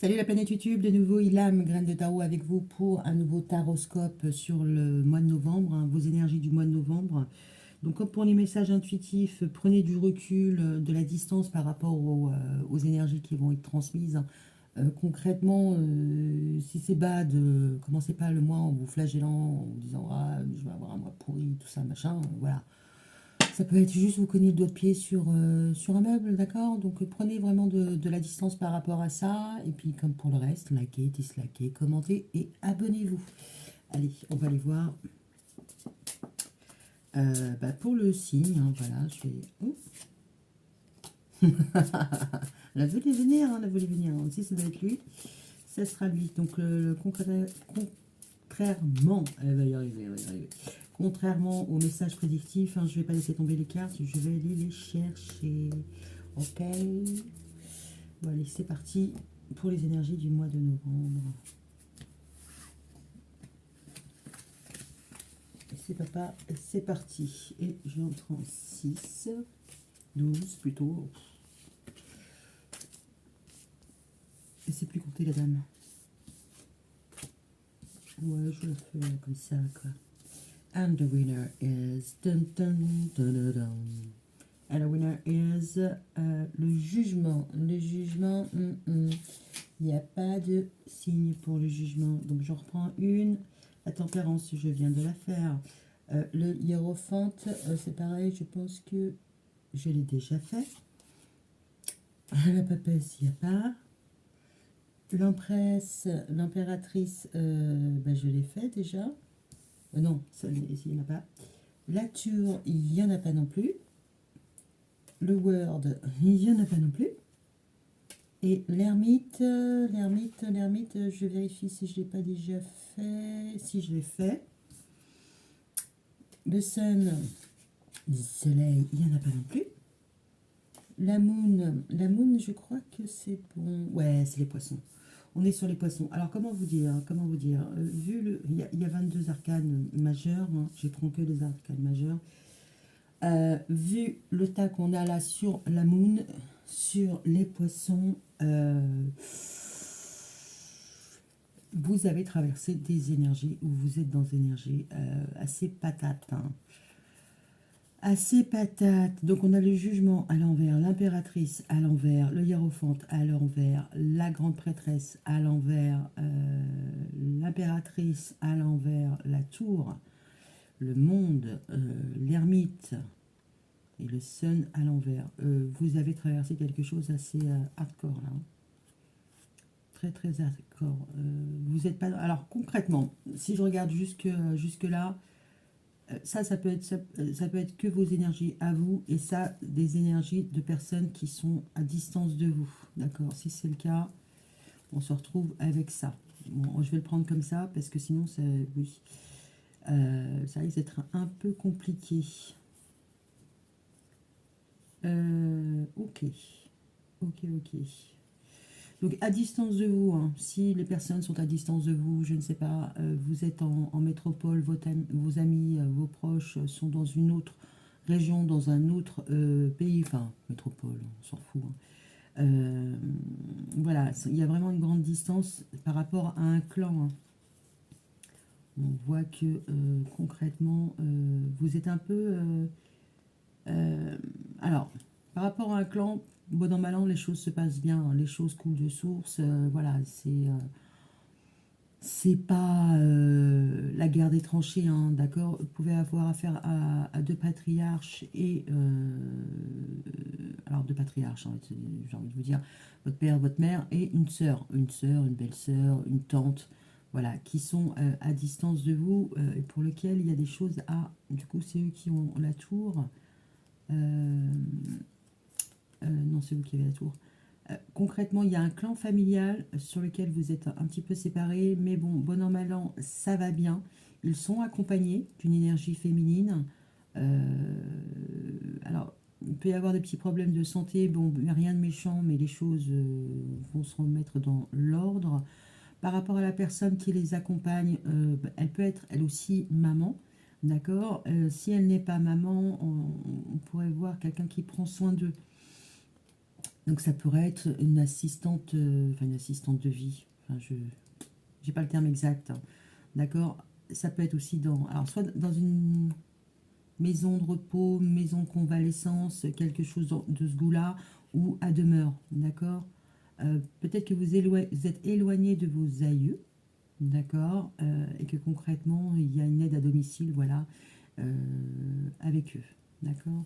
Salut la planète YouTube, de nouveau Ilham, graine de tarot avec vous pour un nouveau taroscope sur le mois de novembre, vos énergies du mois de novembre. Donc comme pour les messages intuitifs, prenez du recul, de la distance par rapport aux énergies qui vont être transmises. Concrètement, si c'est bad, commencez pas le mois en vous flagellant, en vous disant ah, je vais avoir un mois pourri, tout ça, machin, voilà. Ça peut être juste vous cogner le doigt de pied sur un meuble, d'accord? Donc prenez vraiment de la distance par rapport à ça. Et puis comme pour le reste, likez, dislikez, commentez et abonnez-vous. Allez, on va aller voir. Pour le signe, hein, voilà, je vais... Oh. La voulait venir, hein, la voulait venir. Aussi, ça doit être lui. Ça sera lui. Donc contrairement, elle va y arriver, elle va y arriver. Contrairement aux messages prédictifs, hein, je ne vais pas laisser tomber les cartes, je vais aller les chercher. Ok. Bon, allez, c'est parti pour les énergies du mois de novembre. C'est papa, c'est parti. Et j'entre en 6, 12 plutôt. Et c'est plus compter la dame. Ouais, je le fais comme ça, quoi. And the winner is... Dun, dun, dun, dun, dun. And the winner is le jugement. Le jugement, il n'y a pas de signe pour le jugement. Donc j'en reprends une. La tempérance, je viens de la faire. Le hiérophante, c'est pareil, je pense que je l'ai déjà fait. La papesse, il n'y a pas. L'empresse, l'impératrice, je l'ai fait déjà. Non, ça, il n'y en a pas. La tour, il n'y en a pas non plus. Le Word, il n'y en a pas non plus. Et l'ermite, je vérifie si je ne l'ai pas déjà fait. Si je l'ai fait. Le Sun, le soleil, il n'y en a pas non plus. La moon, je crois que c'est bon. Ouais, c'est les poissons. On est sur les poissons. Alors, comment vous dire, il y a 22 arcanes majeurs, hein, je prends que les arcanes majeurs. Vu le tas qu'on a là sur la moon, sur les poissons, vous avez traversé des énergies où vous êtes dans des énergies assez patates. Hein. Assez patate. Donc on a le jugement à l'envers, l'impératrice à l'envers, le hiérophante à l'envers, la grande prêtresse à l'envers, l'impératrice à l'envers, la tour, le monde, l'ermite et le sun à l'envers. Vous avez traversé quelque chose assez hardcore là. Hein. Très très hardcore. Vous êtes pas... Alors concrètement, si je regarde jusque là, ça peut être, ça peut être que vos énergies à vous et ça, des énergies de personnes qui sont à distance de vous. D'accord? Si c'est le cas, on se retrouve avec ça. Bon, je vais le prendre comme ça parce que sinon, ça, oui, ça risque d'être un peu compliqué. Ok. Ok. Donc à distance de vous, hein, si les personnes sont à distance de vous, je ne sais pas, vous êtes en métropole, vos amis, vos proches sont dans une autre région, dans un autre pays, enfin métropole, on s'en fout. Hein. Voilà, il y a vraiment une grande distance par rapport à un clan. Hein. On voit que concrètement, vous êtes un peu... alors, par rapport à un clan, bon an mal an, les choses se passent bien, hein, les choses coulent de source, voilà, c'est pas la guerre des tranchées, hein, d'accord? Vous pouvez avoir affaire à deux patriarches et alors deux patriarches, hein, j'ai envie de vous dire, votre père, votre mère et une belle-sœur, une tante, voilà, qui sont à distance de vous et pour lesquels il y a des choses à, du coup, c'est eux qui ont la tour. Non, c'est vous qui avez la tour. Concrètement, il y a un clan familial sur lequel vous êtes un petit peu séparés, mais bon an, mal an, ça va bien. Ils sont accompagnés d'une énergie féminine. Alors, il peut y avoir des petits problèmes de santé, bon, rien de méchant, mais les choses vont se remettre dans l'ordre. Par rapport à la personne qui les accompagne, elle peut être elle aussi maman, d'accord. Si elle n'est pas maman, on pourrait voir quelqu'un qui prend soin d'eux. Donc ça pourrait être une assistante, enfin une assistante de vie. Enfin, je n'ai pas le terme exact, hein. D'accord? Ça peut être aussi dans, alors soit dans une maison de repos, maison de convalescence, quelque chose de ce goût-là, ou à demeure. D'accord? Peut-être que vous êtes éloigné de vos aïeux, d'accord, et que concrètement, il y a une aide à domicile, voilà, avec eux, d'accord.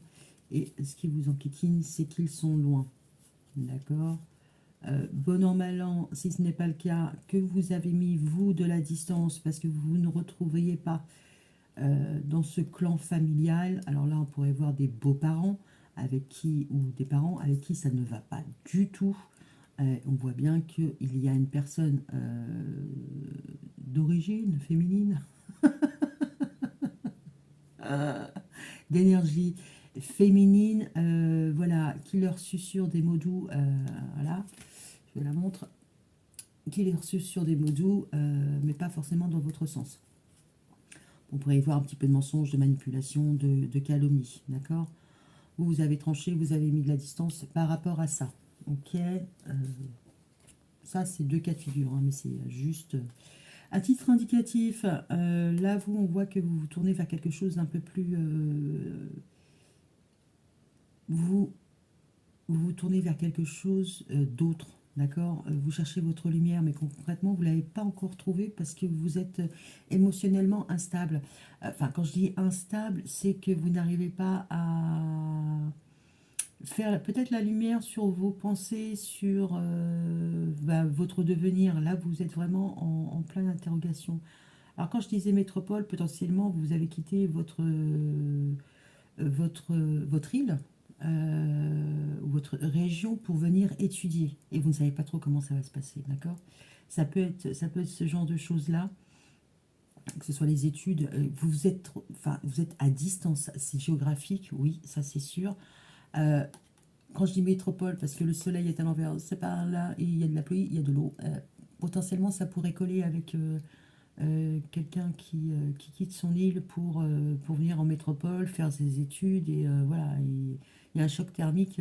Et ce qui vous enquiquine, c'est qu'ils sont loin, d'accord. Bon an, mal an, si ce n'est pas le cas, que vous avez mis, vous, de la distance, parce que vous ne retrouveriez pas dans ce clan familial. Alors là, on pourrait voir des beaux-parents avec qui, ou des parents avec qui ça ne va pas du tout. On voit bien qu'il y a une personne d'origine féminine, d'énergie féminine, voilà, qui leur susurre des mots doux, voilà, je la montre, qui leur susurre des mots doux, mais pas forcément dans votre sens. On pourrait y voir un petit peu de mensonge, de manipulation, de calomnie, d'accord. Vous avez tranché, vous avez mis de la distance par rapport à ça, ok. Ça, c'est deux cas de figure, hein, mais c'est juste... À titre indicatif, là, vous, on voit que vous vous tournez vers quelque chose d'un peu plus... vous, vous vous tournez vers quelque chose d'autre, d'accord. Vous cherchez votre lumière, mais concrètement, vous ne l'avez pas encore trouvée parce que vous êtes émotionnellement instable. Enfin, quand je dis instable, c'est que vous n'arrivez pas à faire peut-être la lumière sur vos pensées, sur votre devenir. Là, vous êtes vraiment en pleine interrogation. Alors, quand je disais métropole, potentiellement, vous avez quitté votre île ou votre région pour venir étudier. Et vous ne savez pas trop comment ça va se passer, d'accord. Ça peut être ce genre de choses-là, que ce soit les études. Vous êtes à distance, c'est géographique, oui, ça c'est sûr. Euh, Quand je dis métropole, parce que le soleil est à l'envers, c'est par là, et il y a de la pluie, il y a de l'eau. Potentiellement, ça pourrait coller avec quelqu'un qui quitte son île pour venir en métropole, faire ses études, et voilà, il y a un choc thermique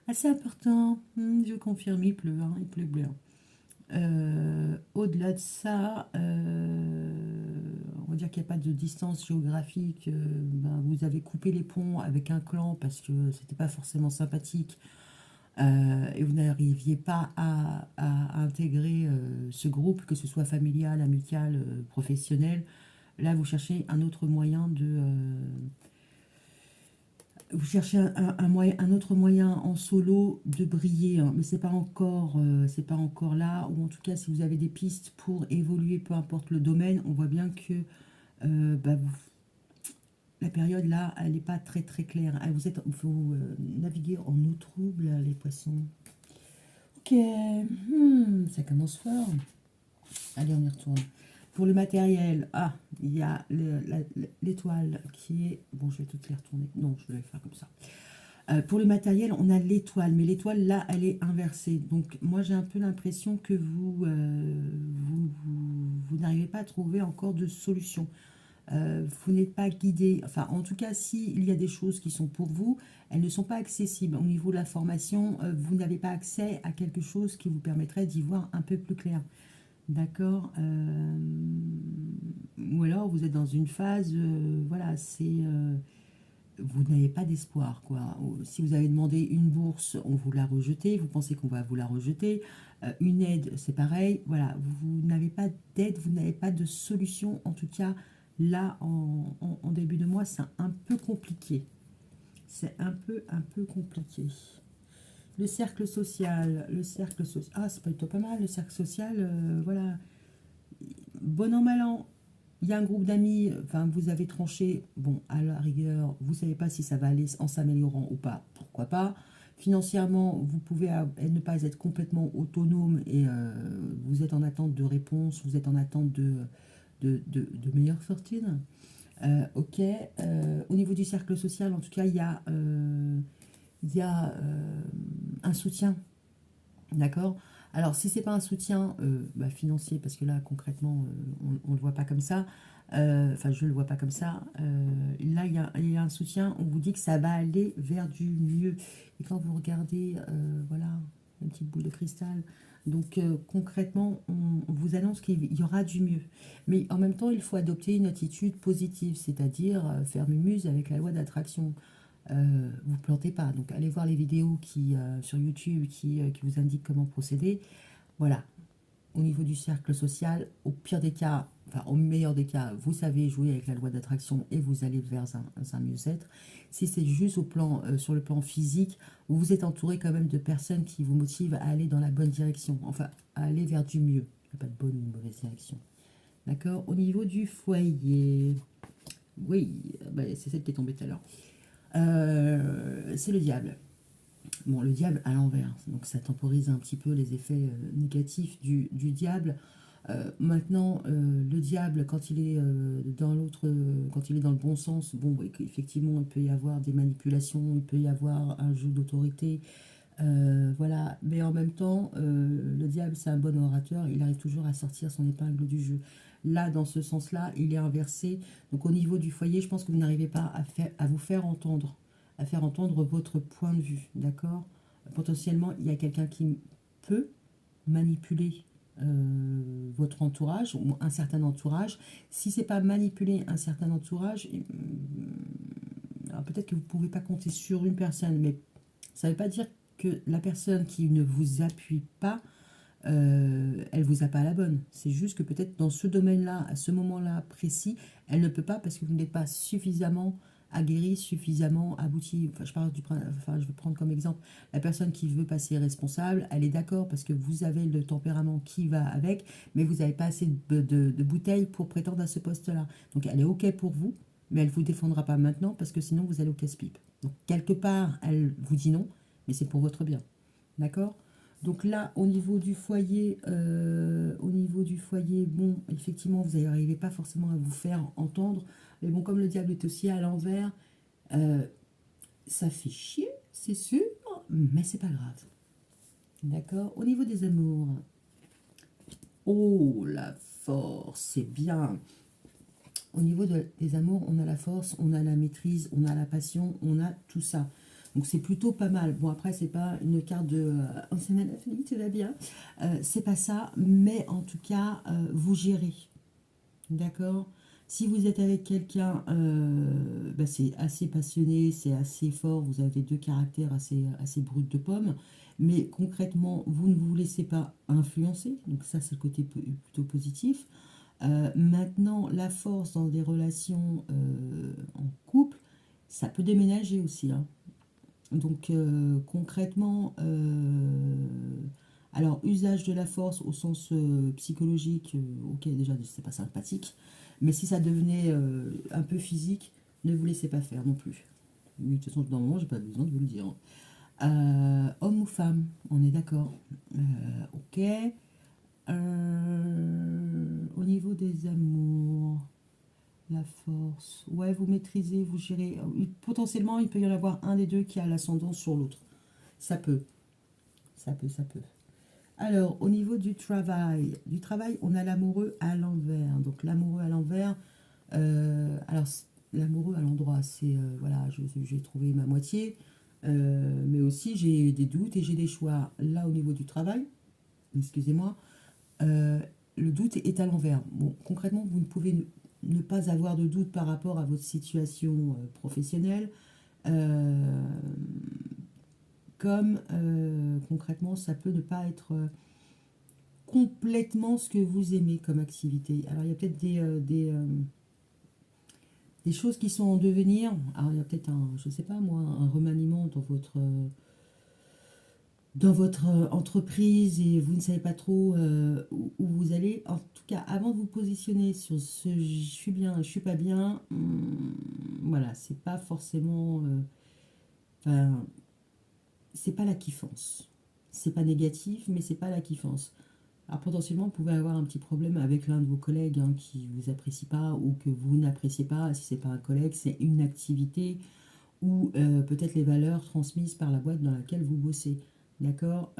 assez important. Je confirme, il pleut, hein, il pleut bien. Au-delà de ça, on va dire qu'il n'y a pas de distance géographique. Ben, vous avez coupé les ponts avec un clan parce que c'était pas forcément sympathique, et vous n'arriviez pas à intégrer ce groupe, que ce soit familial, amical, professionnel. Là, vous cherchez un autre moyen vous cherchez un autre moyen en solo de briller, hein, mais c'est pas encore là. Ou en tout cas, si vous avez des pistes pour évoluer, peu importe le domaine, on voit bien que bah, la période là, elle n'est pas très très claire. Ah, vous naviguez en eau trouble, les poissons. Ok, ça commence fort. Allez, on y retourne. Pour le matériel, il y a l'étoile qui est... Bon, je vais toutes les retourner. Non, je vais les faire comme ça. Pour le matériel, on a l'étoile, mais l'étoile, là, elle est inversée. Donc, moi, j'ai un peu l'impression que vous n'arrivez pas à trouver encore de solution. Vous n'êtes pas guidé. Enfin, en tout cas, s'il y a des choses qui sont pour vous, elles ne sont pas accessibles. Au niveau de la formation, vous n'avez pas accès à quelque chose qui vous permettrait d'y voir un peu plus clair. D'accord. Ou alors vous êtes dans une phase, voilà, vous n'avez pas d'espoir, quoi. Si vous avez demandé une bourse, on vous l'a rejetée, vous pensez qu'on va vous la rejeter. Une aide, c'est pareil. Voilà, vous n'avez pas d'aide, vous n'avez pas de solution. En tout cas, là, en début de mois, c'est un peu compliqué. C'est un peu compliqué. Le cercle social. Ah, c'est plutôt pas mal, le cercle social, voilà. Bon an, mal an, il y a un groupe d'amis, enfin, vous avez tranché, bon, à la rigueur, vous ne savez pas si ça va aller en s'améliorant ou pas, pourquoi pas. Financièrement, vous pouvez ne pas être complètement autonome et vous êtes en attente de réponses, vous êtes en attente de meilleures fortunes. Ok, au niveau du cercle social, en tout cas, il y a un soutien. D'accord. Alors, si c'est pas un soutien financier, parce que là, concrètement, on ne le voit pas comme ça, Enfin, je ne le vois pas comme ça. Là, il y a un soutien. On vous dit que ça va aller vers du mieux. Et quand vous regardez, voilà, une petite boule de cristal. Donc, concrètement, on vous annonce qu'il y aura du mieux. Mais en même temps, il faut adopter une attitude positive, c'est-à-dire faire mumuse avec la loi d'attraction. Vous ne plantez pas. Donc, allez voir les vidéos sur YouTube qui vous indiquent comment procéder. Voilà, au niveau du cercle social, au pire des cas, enfin au meilleur des cas, vous savez jouer avec la loi d'attraction et vous allez vers un mieux-être. Si c'est juste sur le plan physique, vous êtes entouré quand même de personnes qui vous motivent à aller dans la bonne direction, enfin à aller vers du mieux. Il n'y a pas de bonne ou de mauvaise direction. D'accord. Au niveau du foyer, oui, bah, c'est celle qui est tombée tout à l'heure. C'est le diable. Bon, le diable à l'envers, donc ça temporise un petit peu les effets négatifs du diable. Maintenant, le diable, quand il est dans l'autre, quand il est dans le bon sens, bon, oui, effectivement, il peut y avoir des manipulations, il peut y avoir un jeu d'autorité, voilà. Mais en même temps, le diable, c'est un bon orateur, il arrive toujours à sortir son épingle du jeu. Là, dans ce sens-là, il est inversé. Donc, au niveau du foyer, je pense que vous n'arrivez pas à vous à faire entendre votre point de vue, d'accord? Potentiellement, il y a quelqu'un qui peut manipuler votre entourage ou un certain entourage. Si c'est pas manipuler un certain entourage, alors peut-être que vous ne pouvez pas compter sur une personne, mais ça ne veut pas dire que la personne qui ne vous appuie pas, elle vous a pas à la bonne. C'est juste que peut-être dans ce domaine-là, à ce moment-là précis, elle ne peut pas parce que vous n'êtes pas suffisamment aguerri, suffisamment abouti. Enfin, je vais prendre comme exemple la personne qui veut passer responsable. Elle est d'accord parce que vous avez le tempérament qui va avec, mais vous n'avez pas assez de bouteilles pour prétendre à ce poste-là. Donc elle est OK pour vous, mais elle ne vous défendra pas maintenant parce que sinon vous allez au casse-pipe. Donc quelque part, elle vous dit non, mais c'est pour votre bien. D'accord? Donc là, au niveau du foyer, bon, effectivement, vous n'arrivez pas forcément à vous faire entendre. Mais bon, comme le diable est aussi à l'envers, euh, ça fait chier, c'est sûr, mais c'est pas grave. D'accord? Au niveau des amours, oh, la force, c'est bien. Au niveau des amours, on a la force, on a la maîtrise, on a la passion, on a tout ça. Donc c'est plutôt pas mal. Bon, après, c'est pas une carte de ancienne à la famille, tout va bien. C'est pas ça, mais en tout cas, vous gérez. D'accord? Si vous êtes avec quelqu'un, bah, c'est assez passionné, c'est assez fort, vous avez deux caractères assez bruts de pommes, mais concrètement, vous ne vous laissez pas influencer, donc ça c'est le côté plutôt positif. Maintenant, la force dans des relations en couple, ça peut déménager aussi, hein. Donc concrètement, alors usage de la force au sens psychologique, ok déjà c'est pas sympathique, mais si ça devenait un peu physique, ne vous laissez pas faire non plus. Oui, de toute façon, dans le moment, j'ai pas besoin de vous le dire. Homme ou femme, on est d'accord. Ok. Au niveau des amours, la force. Ouais, vous maîtrisez, vous gérez. Potentiellement, il peut y en avoir un des deux qui a l'ascendant sur l'autre. Ça peut, ça peut. Alors, au niveau du travail, on a l'amoureux à l'envers. Donc, l'amoureux à l'envers, alors, l'amoureux à l'endroit, c'est, voilà, j'ai trouvé ma moitié, mais aussi j'ai des doutes et j'ai des choix. Là, au niveau du travail, excusez-moi, euh, le doute est à l'envers. Bon, concrètement, vous ne pouvez ne pas avoir de doute par rapport à votre situation professionnelle, euh, comme concrètement, ça peut ne pas être complètement ce que vous aimez comme activité. Alors, il y a peut-être des choses qui sont en devenir. Alors, il y a peut-être je sais pas moi, un remaniement dans votre entreprise et vous ne savez pas trop où vous allez. En tout cas, avant de vous positionner sur ce je suis bien, je suis pas bien, voilà, c'est pas forcément. Enfin, c'est pas la kiffance. C'est pas négatif, mais c'est pas la kiffance. Alors potentiellement, vous pouvez avoir un petit problème avec l'un de vos collègues hein, qui vous apprécie pas ou que vous n'appréciez pas. Si c'est pas un collègue, c'est une activité ou peut-être les valeurs transmises par la boîte dans laquelle vous bossez. D'accord.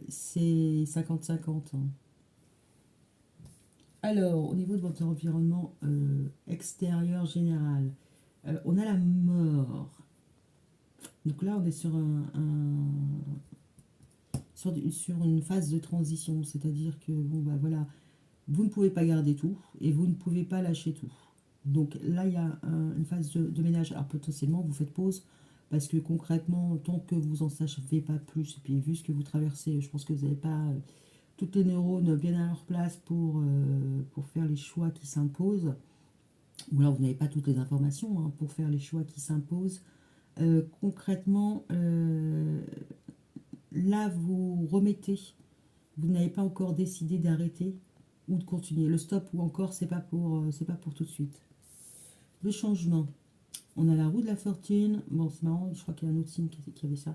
C'est 50-50, hein. Alors, au niveau de votre environnement extérieur général, on a la mort. Donc là, on est sur sur une phase de transition, c'est-à-dire que bon bah voilà, vous ne pouvez pas garder tout et vous ne pouvez pas lâcher tout. Donc là, il y a une phase de ménage. Alors potentiellement, vous faites pause parce que concrètement, tant que vous en savez pas plus, et puis vu ce que vous traversez, je pense que vous n'avez pas toutes les neurones bien à leur place pour faire les choix qui s'imposent. Ou alors vous n'avez pas toutes les informations hein, pour faire les choix qui s'imposent. Concrètement, là, vous remettez. Vous n'avez pas encore décidé d'arrêter ou de continuer. Le stop ou encore, c'est pas pour tout de suite. Le changement. On a la roue de la fortune. Bon, c'est marrant, je crois qu'il y a un autre signe qui avait ça.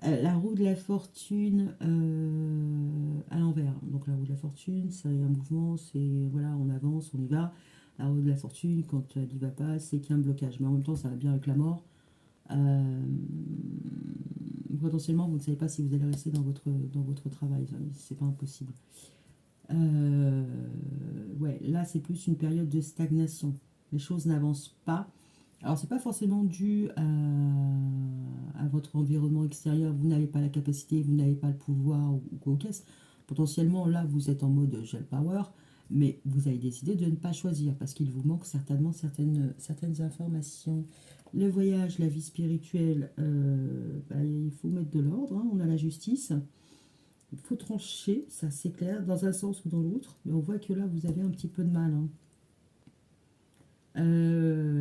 La roue de la fortune à l'envers. Donc la roue de la fortune, c'est un mouvement, c'est voilà, on avance, on y va. La roue de la fortune, quand elle n'y va pas, c'est qu'il y a un blocage. Mais en même temps, ça va bien avec la mort. Euh, Potentiellement, vous ne savez pas si vous allez rester dans votre travail. C'est pas impossible. Euh, ouais, là, c'est plus une période de stagnation. Les choses n'avancent pas. Alors, c'est pas forcément dû à votre environnement extérieur. Vous n'avez pas la capacité, vous n'avez pas le pouvoir ou quoi qu'est-ce. Potentiellement, là, vous êtes en mode gel power, mais vous avez décidé de ne pas choisir parce qu'il vous manque certainement certaines informations. Le voyage, la vie spirituelle, bah, il faut mettre de l'ordre. Hein. On a la justice. Il faut trancher, ça c'est clair, dans un sens ou dans l'autre. Mais on voit que là, vous avez un petit peu de mal. Hein.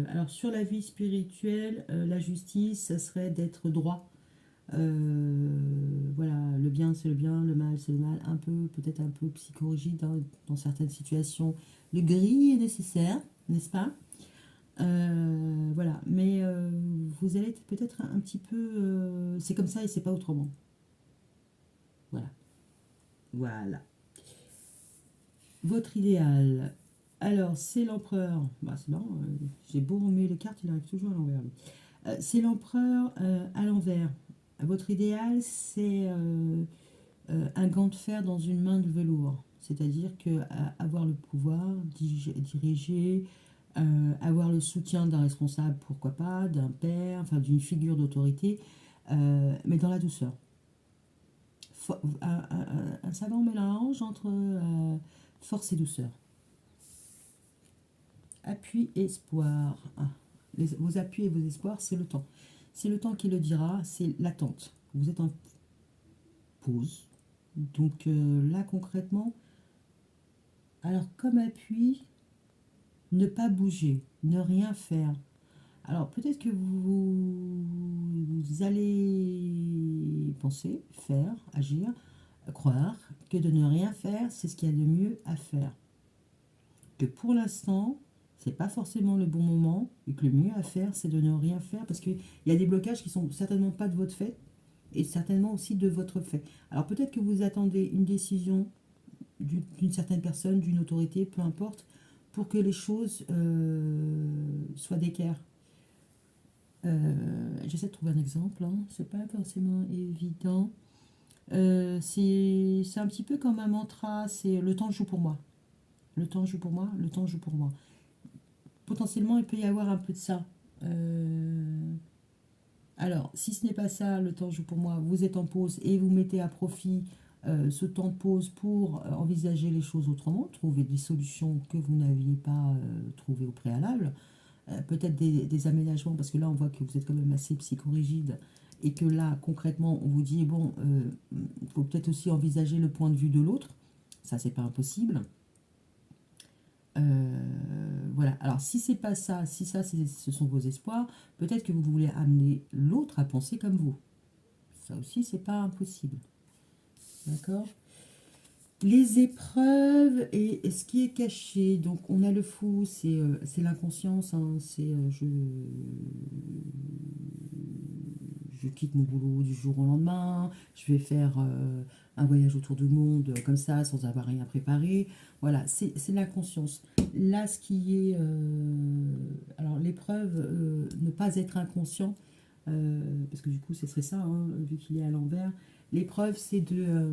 Alors sur la vie spirituelle, la justice, ça serait d'être droit. Voilà, le bien c'est le bien, le mal c'est le mal. Un peu, peut-être un peu psychorigide hein, dans certaines situations. Le gris est nécessaire, n'est-ce pas? Voilà, mais vous allez être peut-être un petit peu... c'est comme ça et c'est pas autrement. Voilà. Voilà. Votre idéal. Alors, c'est l'empereur. Bah, c'est marrant, j'ai beau remuer les cartes, il arrive toujours à l'envers. Lui. C'est l'empereur à l'envers. Votre idéal, c'est un gant de fer dans une main de velours. C'est-à-dire que avoir le pouvoir, diriger, avoir le soutien d'un responsable, pourquoi pas, d'un père, enfin d'une figure d'autorité, mais dans la douceur. Un savant mélange entre force et douceur. Appui et espoir. Ah, vos appuis et vos espoirs, c'est le temps. C'est le temps qui le dira, c'est l'attente. Vous êtes en pause. Donc là, concrètement, alors comme appui, ne pas bouger, ne rien faire. Alors peut-être que vous allez penser, faire, agir, croire que de ne rien faire, c'est ce qu'il y a de mieux à faire. Que pour l'instant, c'est pas forcément le bon moment et que le mieux à faire, c'est de ne rien faire parce qu'il y a des blocages qui sont certainement pas de votre fait et certainement aussi de votre fait. Alors peut-être que vous attendez une décision d'une certaine personne, d'une autorité, peu importe, pour que les choses soient d'équerre. J'essaie de trouver un exemple, hein. C'est pas forcément évident. C'est un petit peu comme un mantra, c'est le temps joue pour moi. Le temps joue pour moi, le temps joue pour moi. Potentiellement, il peut y avoir un peu de ça. Alors, si ce n'est pas ça, le temps joue pour moi, vous êtes en pause et vous mettez à profit ce temps de pause pour envisager les choses autrement, trouver des solutions que vous n'aviez pas trouvées au préalable, peut-être des aménagements, parce que là, on voit que vous êtes quand même assez psychorigide et que là, concrètement, on vous dit, bon, il faut peut-être aussi envisager le point de vue de l'autre. Ça, c'est pas impossible. Voilà. Alors, si c'est pas ça, si ça, ce sont vos espoirs, peut-être que vous voulez amener l'autre à penser comme vous. Ça aussi, c'est pas impossible. D'accord? Les épreuves et ce qui est caché. Donc, on a le fou, c'est l'inconscience. Hein, c'est je quitte mon boulot du jour au lendemain, je vais faire un voyage autour du monde comme ça, sans avoir rien préparé. Voilà, c'est l'inconscience. Là, ce qui est... alors, l'épreuve, ne pas être inconscient, parce que du coup, ce serait ça, hein, vu qu'il est à l'envers. L'épreuve, c'est de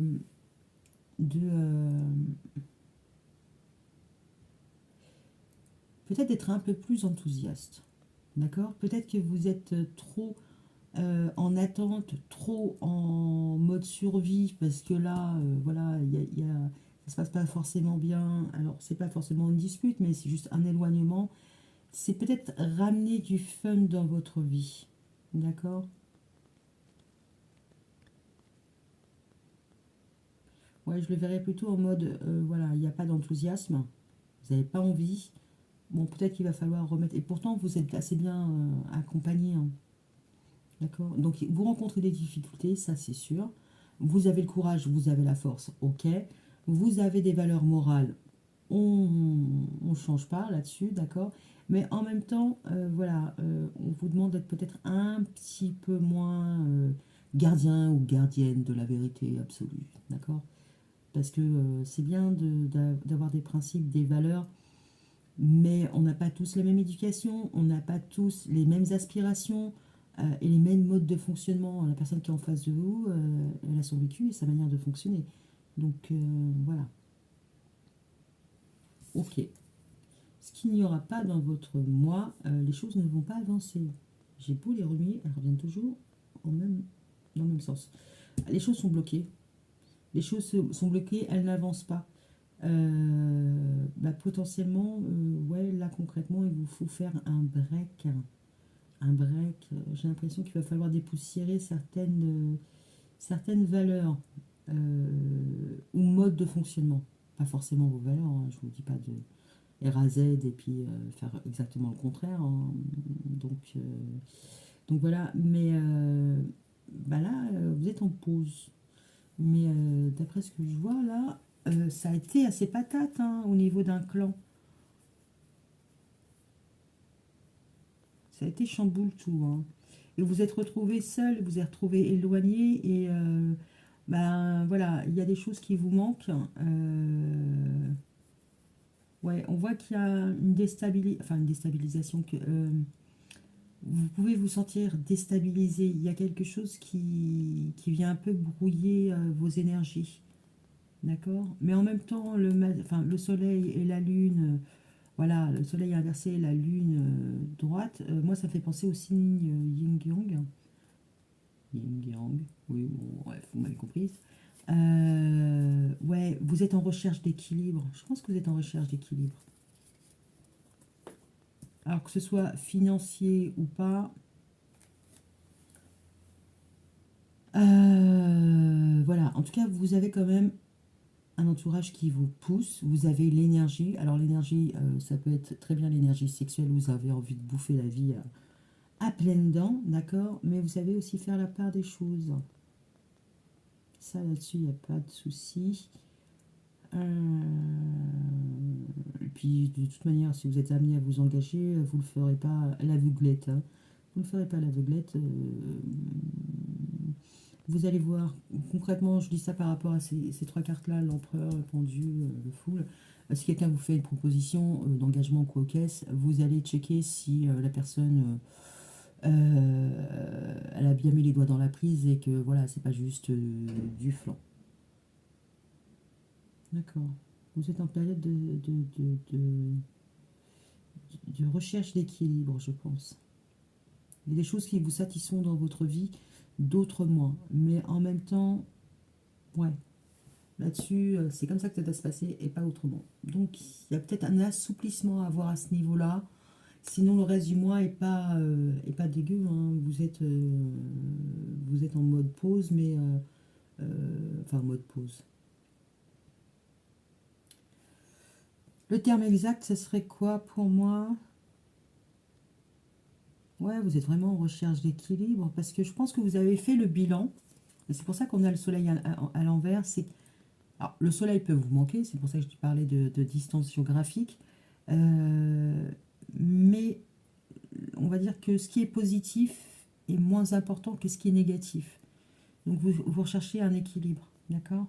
peut-être d'être un peu plus enthousiaste. D'accord? Peut-être que vous êtes trop en attente, trop en mode survie, parce que là, voilà, ça se passe pas forcément bien. Alors, c'est pas forcément une dispute, mais c'est juste un éloignement. C'est peut-être ramener du fun dans votre vie. D'accord? Ouais, je le verrais plutôt en mode, voilà, il n'y a pas d'enthousiasme, vous n'avez pas envie. Bon, peut-être qu'il va falloir remettre. Et pourtant, vous êtes assez bien accompagné, hein. D'accord? Donc, vous rencontrez des difficultés, ça c'est sûr. Vous avez le courage, vous avez la force, ok. Vous avez des valeurs morales, on ne change pas là-dessus, d'accord. Mais en même temps, voilà, on vous demande d'être peut-être un petit peu moins gardien ou gardienne de la vérité absolue, d'accord. Parce que c'est bien d'avoir des principes, des valeurs, mais on n'a pas tous la même éducation, on n'a pas tous les mêmes aspirations et les mêmes modes de fonctionnement. La personne qui est en face de vous, elle a son vécu et sa manière de fonctionner. Donc voilà, ok. Ce qu'il n'y aura pas dans votre moi, les choses ne vont pas avancer. J'ai beau les remuer, elles reviennent toujours dans le même sens. Les choses sont bloquées. Les choses sont bloquées, elles n'avancent pas. Bah, potentiellement, ouais, là concrètement, il vous faut faire un break. Un break. J'ai l'impression qu'il va falloir dépoussiérer certaines valeurs ou modes de fonctionnement. Pas forcément vos valeurs, hein, je ne vous dis pas de R à Z et puis faire exactement le contraire, hein. Donc voilà, mais bah là, vous êtes en pause. Mais d'après ce que je vois là, ça a été assez patate, hein, au niveau d'un clan. Ça a été chamboule tout, hein. Et vous vous êtes retrouvé seul, vous êtes retrouvé éloigné et ben voilà, il y a des choses qui vous manquent. Ouais, on voit qu'il y a une déstabilisation que vous pouvez vous sentir déstabilisé. Il y a quelque chose qui vient un peu brouiller vos énergies. D'accord? Mais en même temps, le soleil et la lune, voilà, le soleil inversé et la lune droite, moi ça fait penser au signe yin-yang. Yin-yang, oui, bon, bref, vous m'avez comprise. Ouais, vous êtes en recherche d'équilibre. Je pense que vous êtes en recherche d'équilibre. Alors que ce soit financier ou pas, voilà, en tout cas, vous avez quand même un entourage qui vous pousse, vous avez l'énergie. Alors l'énergie, ça peut être très bien l'énergie sexuelle, vous avez envie de bouffer la vie à pleines dents, d'accord. Mais vous savez aussi faire la part des choses. Ça, là-dessus, il n'y a pas de souci. Et puis, de toute manière, si vous êtes amené à vous engager, vous ne le ferez pas à l'aveuglette, hein. Vous ne le ferez pas à l'aveuglette. Vous allez voir, concrètement, je dis ça par rapport à ces trois cartes-là, l'empereur, le pendu, le foule. Si quelqu'un vous fait une proposition d'engagement quoi aux caisses, vous allez checker si la personne elle a bien mis les doigts dans la prise et que voilà, c'est pas juste du flan. D'accord. Vous êtes en période de recherche d'équilibre, je pense. Il y a des choses qui vous satisfont dans votre vie, d'autres moins. Mais en même temps, ouais, là-dessus, c'est comme ça que ça doit se passer et pas autrement. Donc, il y a peut-être un assouplissement à avoir à ce niveau-là. Sinon, le reste du mois est pas dégueu, hein. Vous êtes en mode pause, mais enfin, mode pause. Le terme exact, ce serait quoi pour moi? Ouais, vous êtes vraiment en recherche d'équilibre parce que je pense que vous avez fait le bilan. Et c'est pour ça qu'on a le soleil à l'envers. Alors, le soleil peut vous manquer, c'est pour ça que je parlais de distance géographique. Euh, mais on va dire que ce qui est positif est moins important que ce qui est négatif. Donc vous recherchez un équilibre, d'accord?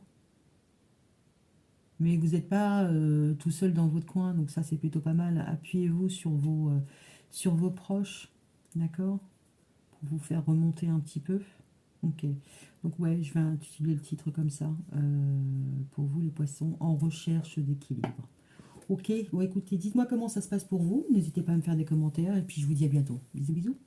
Mais vous n'êtes pas tout seul dans votre coin, donc ça c'est plutôt pas mal. Appuyez-vous sur vos proches, d'accord? Pour vous faire remonter un petit peu. Ok. Donc ouais, je vais intituler le titre comme ça. Pour vous les poissons, en recherche d'équilibre. Ok, bon écoutez, dites-moi comment ça se passe pour vous. N'hésitez pas à me faire des commentaires et puis je vous dis à bientôt. Bisous, bisous.